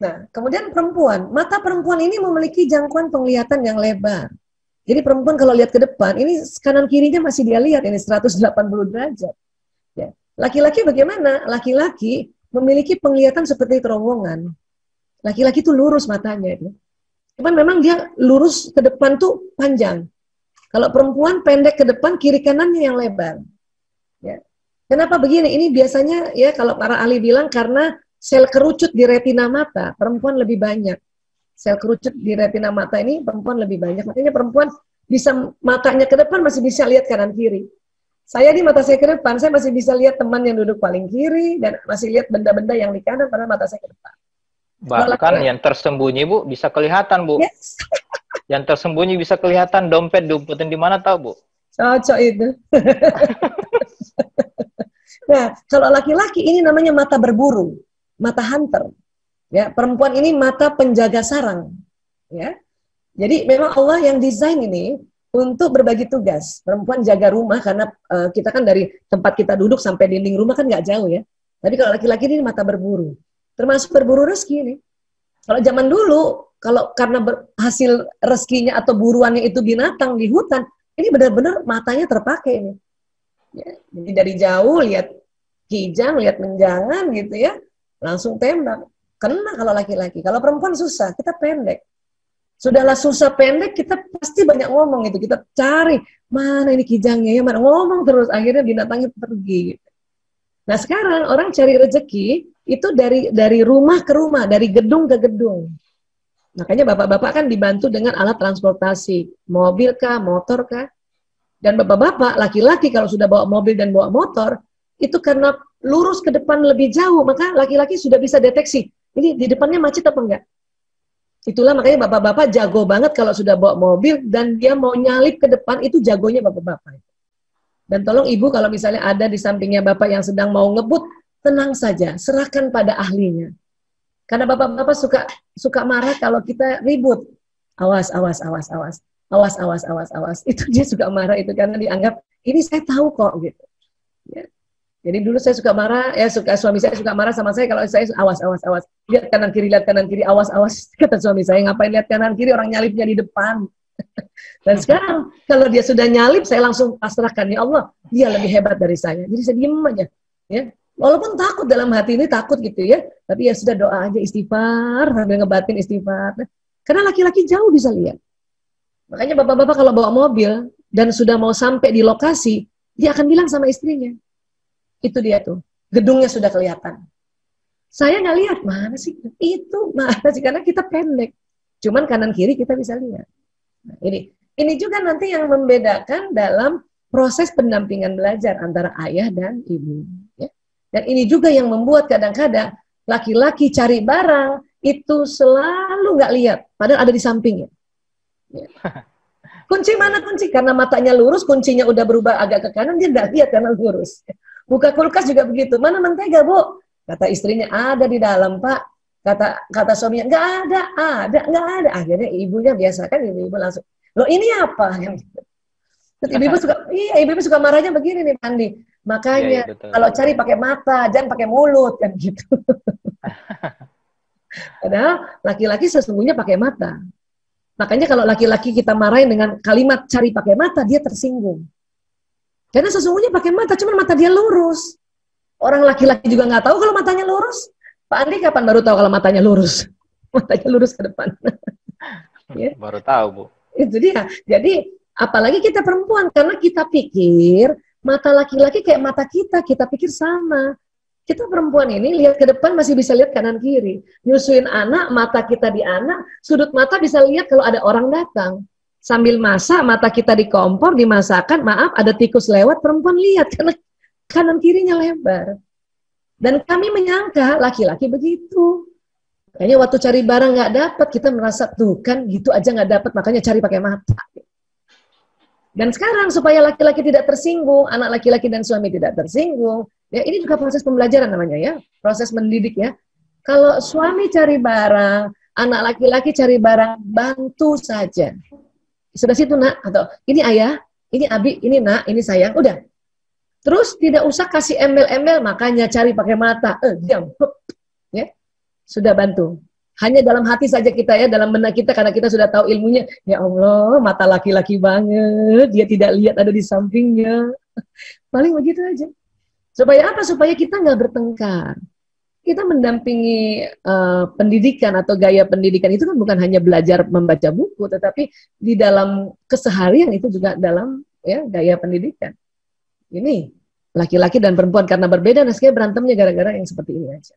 Nah, kemudian perempuan, mata perempuan ini memiliki jangkauan penglihatan yang lebar. Jadi perempuan kalau lihat ke depan, ini kanan kirinya masih dia lihat, ini 180 derajat. Ya. Laki-laki bagaimana? Laki-laki memiliki penglihatan seperti terowongan. Laki-laki itu lurus matanya itu. Cuman memang dia lurus ke depan tuh panjang. Kalau perempuan pendek ke depan, kiri kanannya yang lebar. Ya. Kenapa begini? Ini biasanya ya kalau para ahli bilang karena sel kerucut di retina mata perempuan lebih banyak. Sel kerucut di retina mata ini perempuan lebih banyak. Makanya perempuan bisa matanya ke depan masih bisa lihat kanan kiri. Saya di mata saya ke depan, saya masih bisa lihat teman yang duduk paling kiri dan masih lihat benda-benda yang di kanan pada mata saya ke depan. Bahkan yang tersembunyi, Bu, bisa kelihatan, Bu. Yes. Yang tersembunyi bisa kelihatan, dompet diumpetin di mana tahu, Bu? Cocok itu. Nah, kalau laki-laki ini namanya mata berburu, mata hunter. Ya, perempuan ini mata penjaga sarang. Ya. Jadi memang Allah yang desain ini untuk berbagi tugas. Perempuan jaga rumah karena kita kan dari tempat kita duduk sampai dinding rumah kan nggak jauh ya. Tapi kalau laki-laki ini mata berburu. Termasuk berburu rezeki nih. Kalau zaman dulu, kalau karena hasil rezekinya atau buruannya itu binatang di hutan, ini benar-benar matanya terpakai ini. Ya, jadi dari jauh lihat kijang, lihat menjangan gitu ya, langsung tembak. Kena kalau laki-laki. Kalau perempuan susah, kita pendek. Sudahlah susah pendek, kita pasti banyak ngomong gitu. Kita cari mana ini kijangnya ya, mana ngomong terus akhirnya binatangnya pergi. Gitu. Nah sekarang orang cari rezeki itu dari rumah ke rumah, dari gedung ke gedung. Makanya bapak-bapak kan dibantu dengan alat transportasi, mobil kah, motor kah. Dan bapak-bapak, laki-laki kalau sudah bawa mobil dan bawa motor, itu karena lurus ke depan lebih jauh, maka laki-laki sudah bisa deteksi, ini di depannya macet apa enggak. Itulah makanya bapak-bapak jago banget kalau sudah bawa mobil dan dia mau nyalip ke depan, itu jagonya bapak-bapak. Dan tolong ibu kalau misalnya ada di sampingnya bapak yang sedang mau ngebut, tenang saja, serahkan pada ahlinya. Karena bapak-bapak suka marah kalau kita ribut. Awas, awas, awas, awas. Awas, awas, awas, awas. Itu dia suka marah itu karena dianggap ini saya tahu kok gitu. Ya. Jadi dulu saya suka marah, ya suami saya suka marah sama saya kalau saya awas, awas, awas. Lihat kanan kiri, awas, awas. Kata suami saya, ngapain lihat kanan kiri, orang nyalipnya di depan. Dan sekarang kalau dia sudah nyalip, saya langsung pasrahkan, ya Allah, dia lebih hebat dari saya. Jadi saya diem aja, ya. Walaupun takut dalam hati ini takut gitu ya, tapi ya sudah doa aja istighfar, sambil ngebatin istighfar. Karena laki-laki jauh bisa lihat. Makanya bapak-bapak kalau bawa mobil dan sudah mau sampai di lokasi, dia akan bilang sama istrinya, itu dia tuh, gedungnya sudah kelihatan. Saya nggak lihat, mana sih? Itu, mana sih? Karena kita pendek. Cuman kanan kiri kita bisa lihat. Nah, ini juga nanti yang membedakan dalam proses pendampingan belajar antara ayah dan ibu. Ya. Dan ini juga yang membuat kadang-kadang laki-laki cari barang itu selalu nggak lihat, padahal ada di sampingnya. Ya. Kunci mana kunci? Karena matanya lurus, kuncinya udah berubah agak ke kanan, dia nggak lihat karena lurus. Buka kulkas juga begitu. Mana mentega, Bu? Kata istrinya, ada di dalam, Pak. Kata suaminya, nggak ada. Akhirnya ibunya biasa kan, ibu langsung, loh ini apa? Terus ibu-ibu suka marahnya begini nih, Pandi. Makanya kalau cari pakai mata, jangan pakai mulut kan gitu. Padahal laki-laki sesungguhnya pakai mata. Makanya kalau laki-laki kita marahin dengan kalimat cari pakai mata, dia tersinggung. Karena sesungguhnya pakai mata, cuma mata dia lurus. Orang laki-laki juga nggak tahu kalau matanya lurus. Pak Andi kapan baru tahu kalau matanya lurus? Matanya lurus ke depan. Ya. Baru tahu, Bu. Itu dia. Jadi, apalagi kita perempuan, karena kita pikir mata laki-laki kayak mata kita pikir sama. Kita perempuan ini lihat ke depan masih bisa lihat kanan kiri. Nyusuin anak, mata kita di anak, sudut mata bisa lihat kalau ada orang datang. Sambil masak, mata kita di kompor, dimasakan, maaf ada tikus lewat, perempuan lihat karena kanan kirinya lebar. Dan kami menyangka laki-laki begitu. Kayaknya waktu cari barang nggak dapat, kita merasa tuh kan gitu aja nggak dapat, makanya cari pakai mata. Dan sekarang supaya laki-laki tidak tersinggung, anak laki-laki dan suami tidak tersinggung, ya ini juga proses pembelajaran namanya ya, proses mendidik ya. Kalau suami cari barang, anak laki-laki cari barang, bantu saja. Sudah situ nak, atau ini ayah, ini abi, ini nak, ini sayang, udah. Terus tidak usah kasih embel-embel, makanya cari pakai mata. Diam. Ya. Sudah bantu. Hanya dalam hati saja kita ya, dalam benak kita karena kita sudah tahu ilmunya. Ya Allah, mata laki-laki banget, dia tidak lihat ada di sampingnya. Paling begitu aja. Supaya apa? Supaya kita nggak bertengkar. Kita mendampingi pendidikan atau gaya pendidikan itu kan bukan hanya belajar membaca buku, tetapi di dalam keseharian itu juga dalam ya gaya pendidikan. Ini laki-laki dan perempuan karena berbeda, nah berantemnya gara-gara yang seperti ini aja.